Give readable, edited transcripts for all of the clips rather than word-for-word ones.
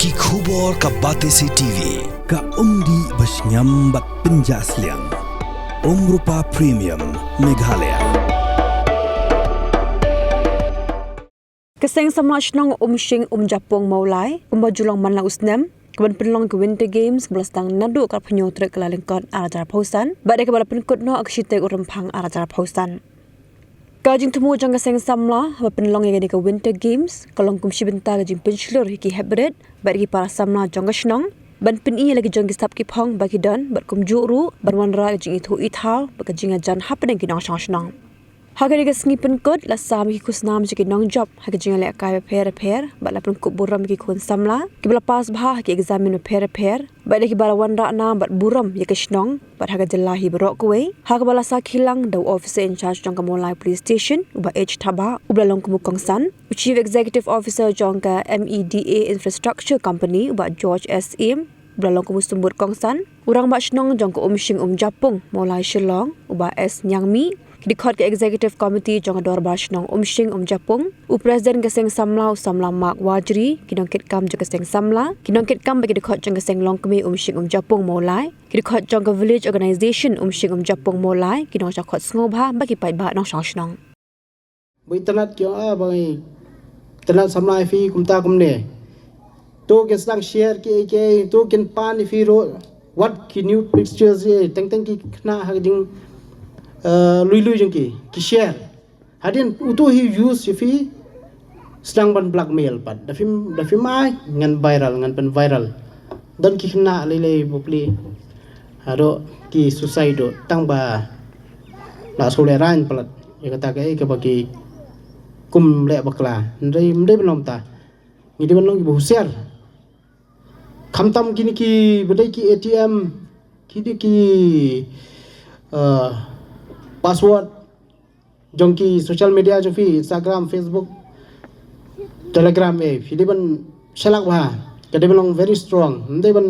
Ki khubor ka Batesi TV. Ka umdi basnyam bat penjaslian. Rupa Premium Meghalaya. Keseng samaj nang umshing Japong maulai, julang man la usnem, keban penlong ke Winter Games belastang nadu kal penyotrek kelalengkot arajar pausan, badai kebala penkut no aksyitek urempang arajar pausan. Kajing temu jang keseng samla, penlong yang ke Winter Games, kalong kumsi bentar kajing penslur hiki hybrid, badai para samla jang kesnong, ban peni lagi jang gistap kipong bagi dan, bad kumjuru, ban wanra kajing itu ithal, bakajing ajan hapeng kinang snong. Haga diga sengi penkut la sam ki kusnam jiki nong job haga jinga le kai repair bat la penkut buram ki kun samla ki bala pas bah ki examine repair bat ki bala wanra na bat buram ye kesnong bat haga jelahi berok kuwe haga bala sa khilang the officer in charge jong kamolai police station uba h thaba ubla long kumukong san chief executive officer jong ka MEDA infrastructure company uba George SM ubla long kumusumur kongsan urang ba snong jong ko umshing Japong molai Shillong uba S Nyangmi Dikot ke Executive Committee jong ador bashnong umshing Japong, Presiden keseng samla samla Mark Wajri, kinongkit kam jong keseng samla, kinongkit kam bagi dikot jong keseng longkemi umshing Japong molai, dikot jong ke village organization umshing Japong molai, kinong jakot ngobha bagi pai ba nong shnong. Bai tanat kyo bai tanat samla fi kumta kumne. To ke sang share ke to ken pan fi ro what ki new pictures teng ki kna hagding lui jengki ki share hadin utu hi use fi sedang ban blackmail pat da fi mai ngan viral dan ki kena lele bukli hado ki suicide tang ba la soleran palat ya kata ke bagi kum le bakla ndai belum ta ngidi ban bu share khamtam kini ki bedai ki ATM ki password jongki social media jo fi Instagram Facebook Telegram fi ban selak ba kade belong very strong ndai ban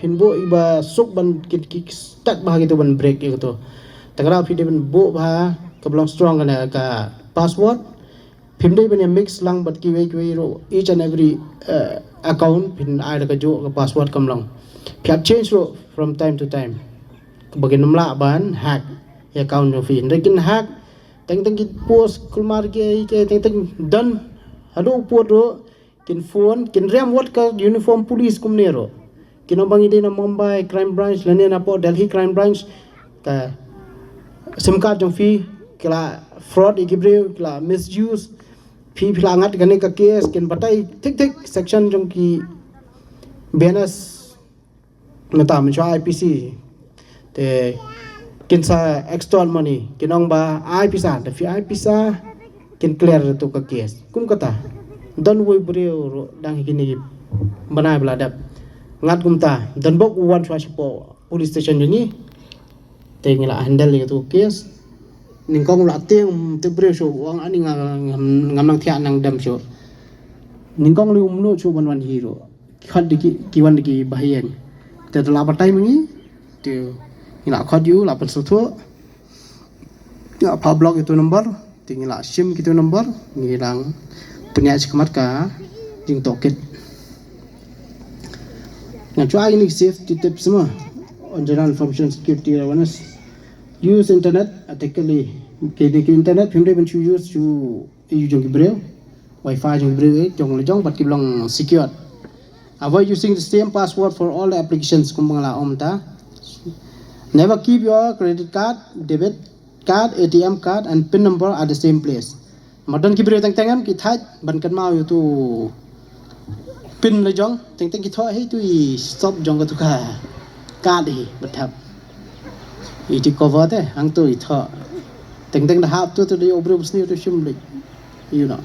pinbo iba suk ban kit start ba gitu ban break gitu tangra fi ban bo ba ka belong strong kana ka password pimdai ban mix lang bat ki we ro each and every account pin ai ka jo ka password kamlong phyap change ro from time to time bagi numla ban hack account of in rekin hack teng ki post kulmar ke teng dan hado podo kin phone kin ram what ka uniform police kumnero kin bang ide na Mumbai crime branch lane na po Delhi crime branch ka sim card jong fi kala fraud igibre kala misuse fi philangat gane ka case kin batai tik section jong ki benas mata mencha IPC te kinsa extort money kinong ba ai pisa da fi ai pisa kin clear to ka case kum kata don we breo dang hikini banai bladap ngat kumta don bok wan po police station ni tengila handle itu case ning kong la teng te breo so wang ani ngamang thia nang dam so ning kong lu umno chu ban hero khat diki kiwan diki bahian te la batai mengi te ila khad yu la pensutu ya block itu nomor tinggal sim gitu nomor ngilang punya sekemat ka jing toket ngacu ini safety tips semua on general information security awareness use internet atekali ke internet pimde ben use to jong gibreu wifi jong gibreu jong bat kiblong secure avoid using the same password for all the applications kumbangla omta. Never keep your credit card, debit card, ATM card and PIN number at the same place. Madan ki beri teng-tengan ki thaj ban kan mau itu PIN le jong teng ki thoi he tu stop jong ka tu ka card hi bathap. Iti cover te ang tu itha teng da hap tu di obre busni tu shim le you know.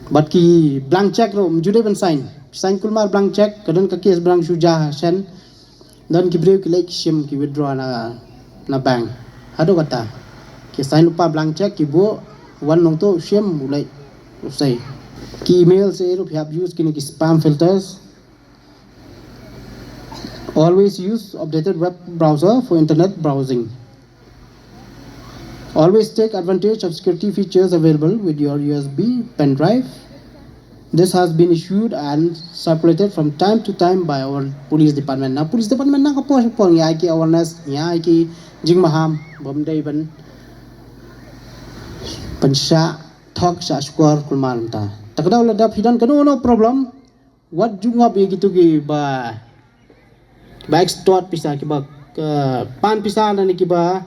But ki blank check ro mjude ban sign kulmar blank check kadan ka case blank suja sen dan kibreu ki like sim ki withdraw na bank hado kata ki sign lupa blank check ki bo wan nong to sim mulai usai ki email se ro have use ki spam filters always use updated web browser for internet browsing always take advantage of security features available with your USB pen drive This has been issued and circulated from time to time by our police department. Now, police department na kapo pon ya ki awareness ya ki jing maham bomdai ban pensya thok sa skor kulman ta. Takdaw la dap hidan kanu no problem. What junga be gitu ki ba extort pisa ki ba pan pisa na ni ki ba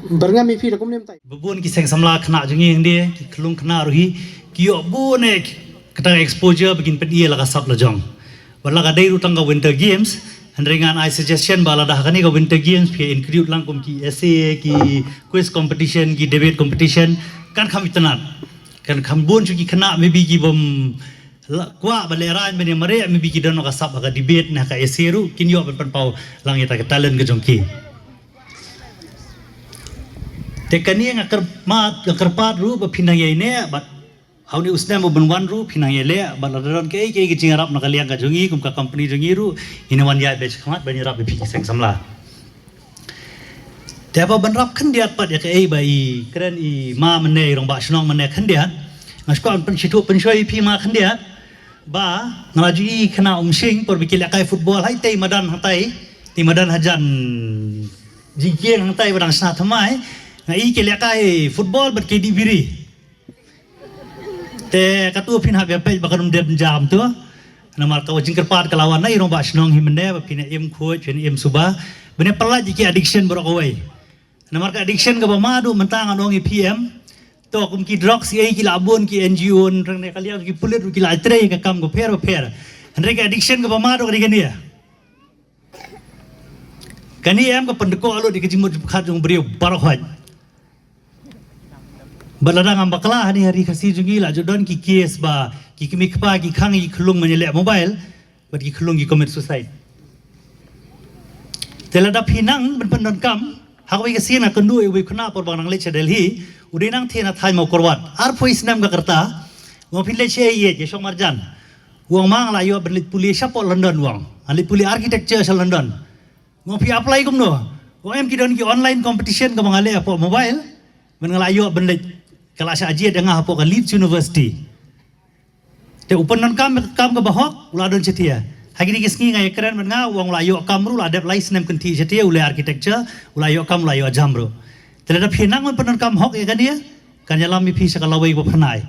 berngami fi rekom nem tai. Babun ki seng samla khna jungi hinde ki khlung khna ruhi ki obu ne kita exposure begin pedia laga sap lajong. Wala ka dai rutang ka winter games handringan I suggestion bala dah kani ka winter games pi include langkum ki essay ki quiz competition ki debate competition kan kham itanat kan kham bun chu ki khna maybe ki bom kwa baleran bene mare maybe ki dono ka sap ka debate na ka essay ru kin yo pan pau lang ita ka talent ka jongki. Tekani ngakar mat ngakar pat ru ba pinang ye ne but how ni usna mo banwan ru pinang ye le balaron ke jing arab nakaliang ka jongi kum ka company jongi ru inawan ya be khmat ban rap be phi seng samla. Teba ban rap khan dia pat ya ke bai kren I ma mane rong ba snong mane khan dia ngaskon pen situ pen shoi phi ma khan dia ba ngaraji khana sing por bikil kai football hai tei madan hatai ti madan hajan jigieng hatai badang sa thamai ngai ke kai football bat ke di biri te katu pin ha be pe bakanum dem jam tu namar ka wajing kerpat kalawan nai rong ba snong himne ba pin em khoi chen em suba bene pala jiki addiction borok awai namar ka addiction ka ba madu mentang anong PM to kum ki drugs ye ki labon ki NGO rang ne kalian ki pulit ki la tre ka kam go per andre ka addiction ka ba madu ka ni kani em ka pendeko alo di kejimut khat jong brio barok baladang am bakla hari kasi jungi la jodon ki case ba ki kimikpa ki khang ki khulung manile mobile bat ki khulung ki commit suicide telada pinang ben pendon kam hawi ka sina kandu e khuna por bang le Delhi udinang thena thai mo korwat ar fois nam ga karta wo pin le che ye je somarjan wong mang la yo berlit puli sapo London wong ali puli architecture sa London ngo pi apply kum no wo em ki don ki online competition ka mangale apo mobile men ngalayo benlit kelas aji dengan apa kan Leeds University. Te upanan kam ka bahok uladon cetia. Hagi ni kisngi ngai keren menga wong layo kamru la adap license nem kenti cetia ule architecture ulayo kam layo jamro. Telada pinang men panan kam hok ya kan dia kan jalam mi pi sakalawai bo pernai.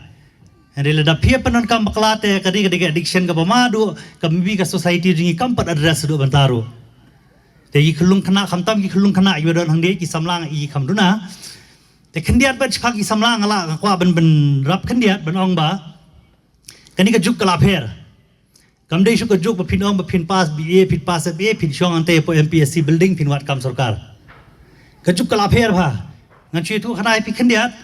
Ande lada pia panan kam baklate kadi kadi addiction ka pamadu ka mibi ka society jingi kampat address do bantaro. Te ki khulung khana khamtam ki khulung khana ibadon hangde ki samlang I khamduna. Te kendiat bat chak isamlang ala kwa ben rap kendiat ben ong ba kani ka juk kala pher kamde shu ka juk ba phin ong ba phin pass BA phin pass BA phin shong ante po MPSC building phin wat kam sarkar ka juk kala pher ba ngachi tu khana pi kendiat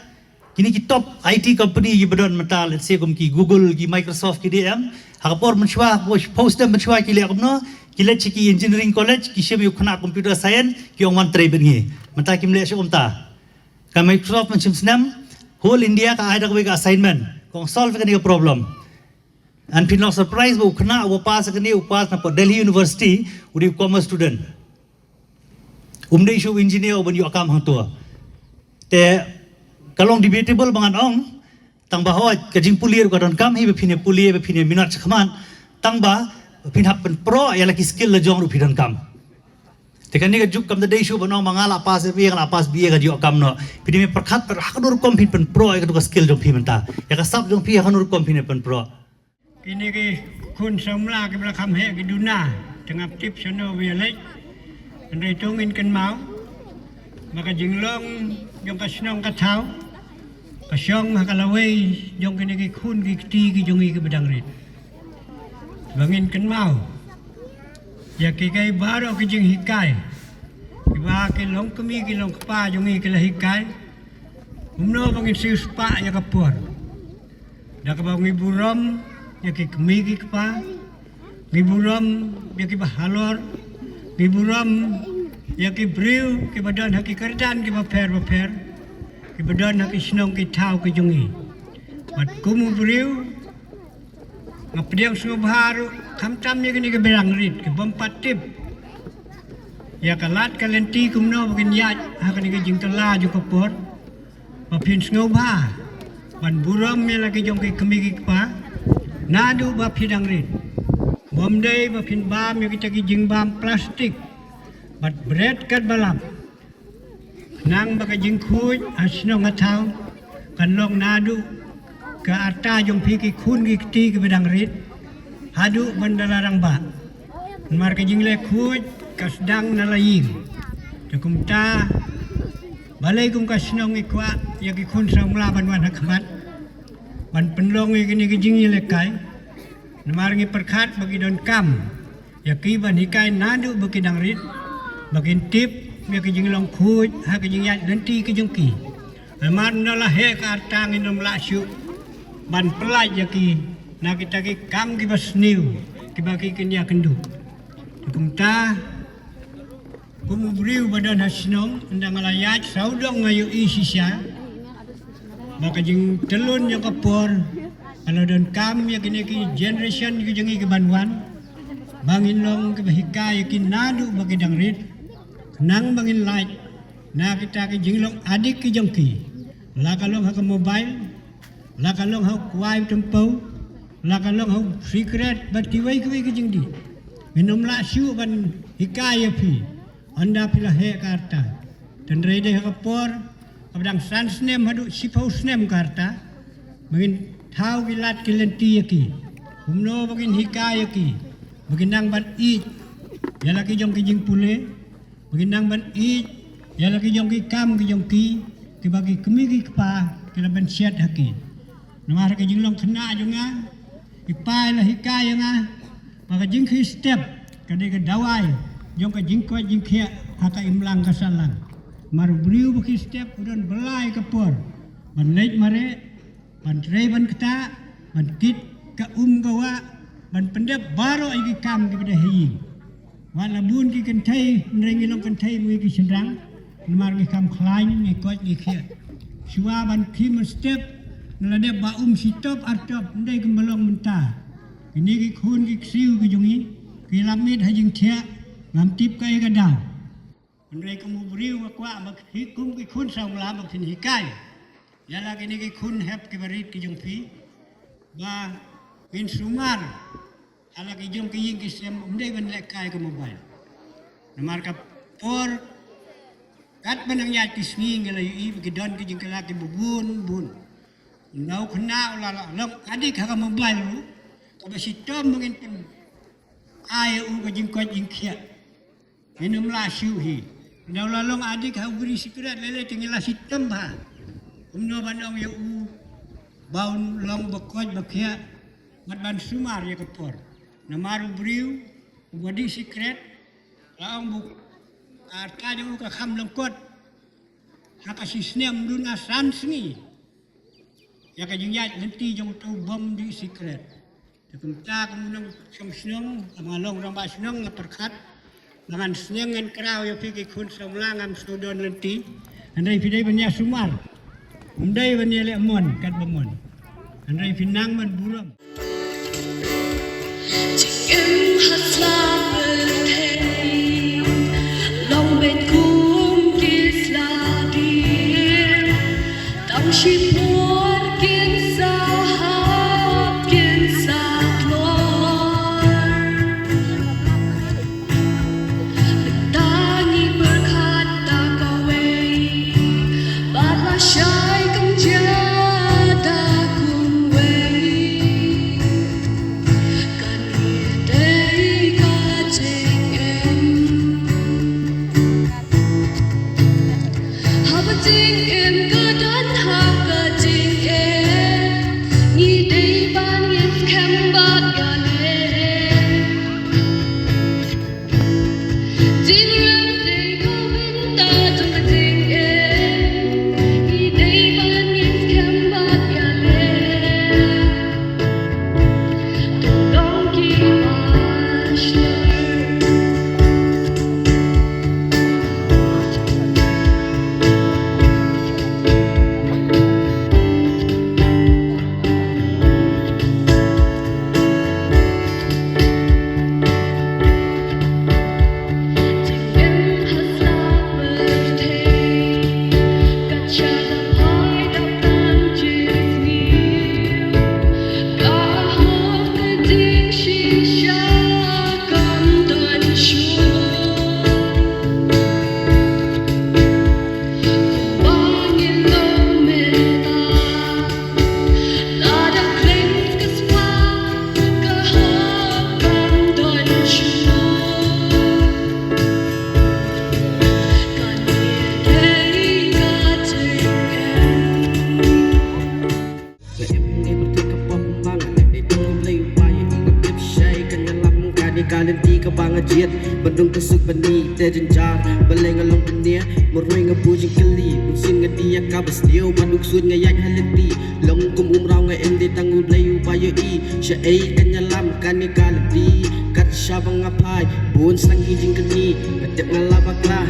kini ki top IT company ki bedon mental let's say kum ki Google ki Microsoft ki DM hakapor menchwa post dem menchwa ki le kumno ki le ki engineering college ki shemi khana computer science ki ong man tre ben ngi menta kim le shum ta ka Microsoft macam senam whole India ka ada ka assignment kong solve ka ni problem and pin no surprise bu khna wo pass ka ni upas na po Delhi University uri commerce student umdei shu engineer ban yo kam hang to te kalong debatable bangan ong tang ba ho ka jing pulir ka don kam hi be phine pulir be phine minat khman tang ba pin hap pro ya laki skill la jong ru pin kam Tekan ni ka juk kam da issue banong mangala pas biya ngala pas biya ka jo kam no pidi me perkhat per hakanur kom pin pen pro ka ka skill jong pi menta ya ka sab jong pi hakanur kom pin pen pro ini ki kun samla ki bla kham he ki duna tengah tip sono wielek andai tungin kan mau maka jinglong jong ka snong ka thau ka syong ka lawei jong kini ki kun ki ti ki jongi ki bedang rit bangin kan mau ya ki kai baro ki jing hikai ki ba ki long kemi ki long kpa jongi ki la hikai umno bangin siu spa ya kapur da ka bangi buram ya ki kemi ki kpa ni buram ya ki bahalor ni buram ya ki briu ki badan haki kerdan ki ba pher ki badan haki snong ki thau ki jongi bat kumu briu ngapdiang subharu khamtam ni kini ke berang rit ke bompat tip ya kalat kalenti kumno bakin yat hakani ke jing tela ju kapor bapin sngoba ban buram me lagi jong ke kemi ki pa nadu ba phidang rit bom dei ba phin bam yo kita ki jing bam plastik bat bread kat balam nang ba ka jing khuj asno ngathau kan long nadu ke ata jong phi ki khun ki ti ki bedang rit hadu bandalarang ba mar ka jing le khuj kasdang nalaying tukum ta balai kum kasnong ikwa ya ki khun sang la ban wan hakmat ban penlong ni ki jing le kai mar ngi perkhat bagi don kam ya ki ban hikai nadu bagi dang rit bagi tip ya ki jing long khuj ha ki jing ya dan ti ki jong ki mar nala he ka tang inom la syu ban pelaj ya ki na kita ki kam ki basniu ki bagi kenya kendu tukum ta kumuberiu badan hasnong undang alayat saudong ngayu isisya maka jing telun yang kapor kalau don kam ya kini ki generation ki jengi ki banwan bangin long ki bahika ya ki nadu bagi dangrit nang bangin light na kita ki jing long adik ki jongki la kalong ha mobile la kalong ha kwai tempau la kalong ha secret batiwai ki jing di minum la syu ban hikaya pi anda pila he karta dan rede kapor kabdang sansnem hadu sipau snem karta mungkin thau gilat kilenti yaki humno bagin hikaya ki bagin nang ban i yala ki jong ki jing pule bagin nang ban i yala ki jong ki kam ki jong ki bagi kemi ki kpa kila ban siat haki namar ki jing long khna jonga ipai la hikaya nga maka jing ki step kade ke dawai jong ka jing ko jing khia haka imlang kasalang maru briu baki step udon belai kapor ban leit mare ban trei ban kata ban kit ka gawa ban pendep baro igi kam ki beda hi wala bun ki kentai nrengi long kentai mu ki sendrang mar ki kam khlain ni ko ki khia suwa ban kim step nalade ba sitop artop ndai gembalong menta ini ki khun ki siu ki jongi ki lamit hajing thia ngam tip kai ka daw ndai kamu beriu kwa mak hikum ki khun sang la mak thin hikai yala kini ki khun hep ki barit ki jong phi ba min sumar ala ki jong ki ying ki sem ndai ban le kai ka mobile namar ka por kat banang ya ki swing la yi ki don ki jing ka ki bun nau khna la long adik ka mobile lu ka ba sitom mungkin pen ai u ka jing ko jing khia minum la syu hi nau la long adik ha beri secret lele tinggal sitom ba umno banong ya u baun long bakoj bakhia mat ban sumar ya kapor namaru briu body secret laong buk arta ju ka kham lengkot haka sisnem dun asan sni ya ka jingyat nanti jong tu bom di secret tekunta kemunang song amalong ramba snong ngaperkat dengan senengan kerau ya pigi kun somlangam sudon nanti andai pidai banya sumar andai banya le mon kat bamon andai pinang man buram em hát la bên thềm lòng bên cung kia là đi tao chỉ muốn kiến xa hát kiến xa lối ta nghĩ bờ khát ta có về bắt là trái công cha ta cùng về tình em cứ đến học cả tình em nghĩ đây ban em khem bát cả lên tình em đây có bên ta trong cả tình em nghĩ đây ban em khem bát cả lên từng đón khi mà share ni kalian ti kabang ajiat bandung kesuk bani te jenjar baleng along dunia moroi ngapujing kali musin ngadia kabas dio manduk suit ngayak halenti long kum umraw nga ende tangu blayu bayo i sya ay kanyalam kani kalian ti kat syabang ngapai bun sang hijing kani ngatip ngalabaklah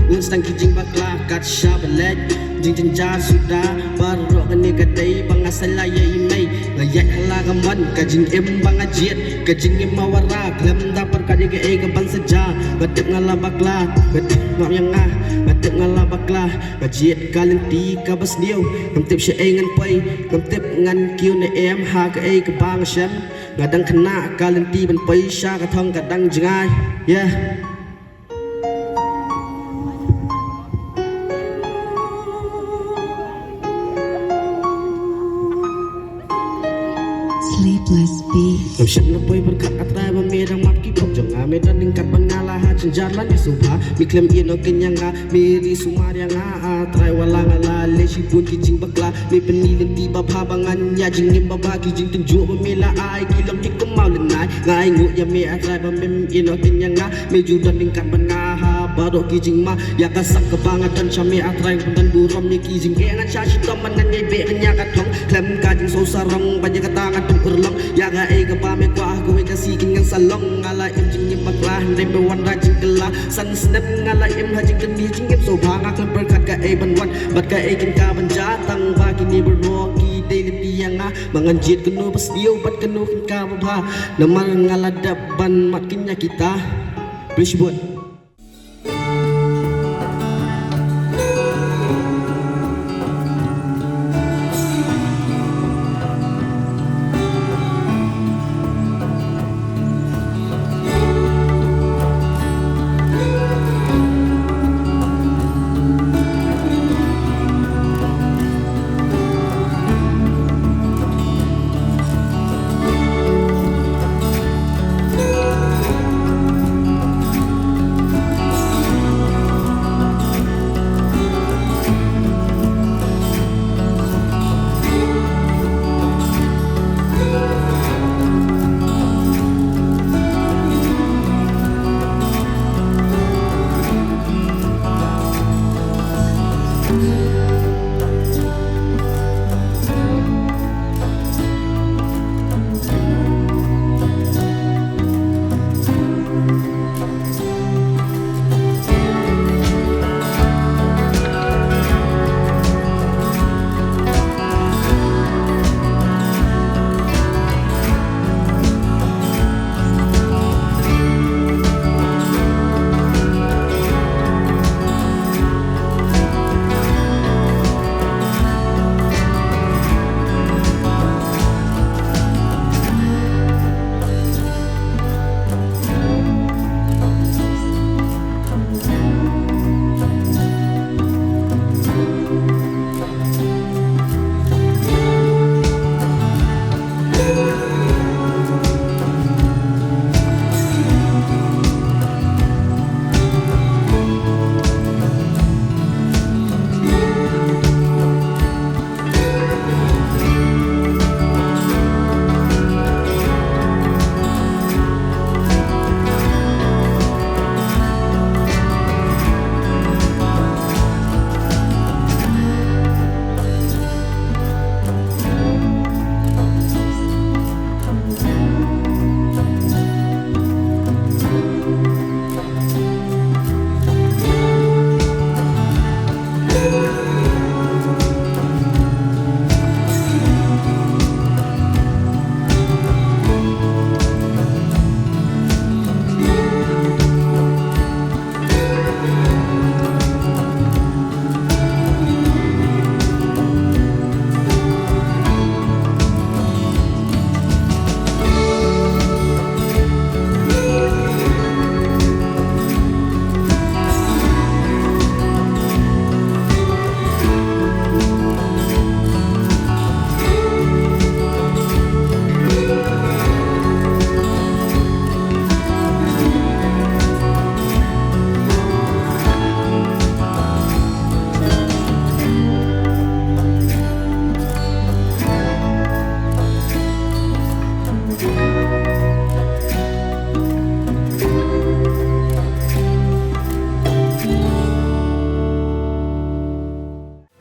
Unstang kijing bakla kat syabalet Jing jenjar sudah Baru kani kadai Bangasalaya imay Ngayak halagaman Kajing im bangajiat Kajing im mawara Klam dapar kadi ke ega ban saja Ngatip ngalabakla Ngatip ngayangah Ngatip ngalabakla Ngajiat kalinti kabas niyo Ngamtip siya ay ngan pay Ngamtip ngan kiw na em Ha ka ay kabang siyam Ngadang kena kalinti ban pay Siya katong kadang jengay Yeah Sleepless Beat. Siap na po'y berkat at tayo merang makipag Diyan nga may daning katban nga lahat Diyan jalan ni subha Mi klem ino kanya nga Miri sumarya nga Try wala nga lali Sipun kijing bakla May panilin di babhabangan niya Jing imbabagi Jing tunjuk pamila ay Kilang di kumaw lanay Nga ay nguya may at try pamim ino kanya nga Medyo daning katban nga Baru kijing ma Yakasak kabangatan siya may at try Pandan buram ni kijing Kaya nga siya sitaman nga nyebe kanya katong Klem kajing so sarang Banya katangan tung urlang Yaga ay kapame kwa Kuwi kasikin ng salong Ngala im jingim bakla Number one rajing kala San snap ngala im hajing kendi jingim So banga klem berkat ka ay banwan Bat ka ay kinkaban jatang Bagi ni berroki Daily tiyang nga Manganjit kanu pas diyo Bat kanu kinkababha Naman ngala daban Makin niya kita Please buat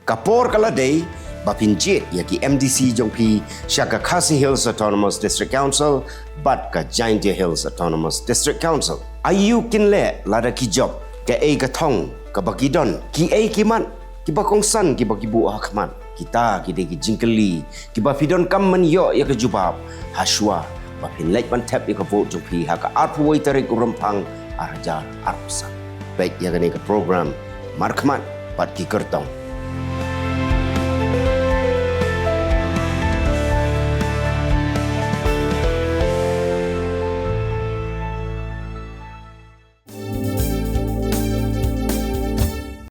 Kapor kaladai bapinjit yaki MDC jongpi syaka Khasi Hills Autonomous District Council bat ka Giant Hills Autonomous District Council. Ayu kinle lada ki job ke ka thong ka bakidon ki kiman ki bakongsan ki bakibu hakman kita ki jingkeli ki bafidon kam man yo ya ke jubab haswa bapin lek ban tap ya ke vote jongpi haka arpuai tarik urempang arajar arpsan. Baik ya ke program markman pat ki kertong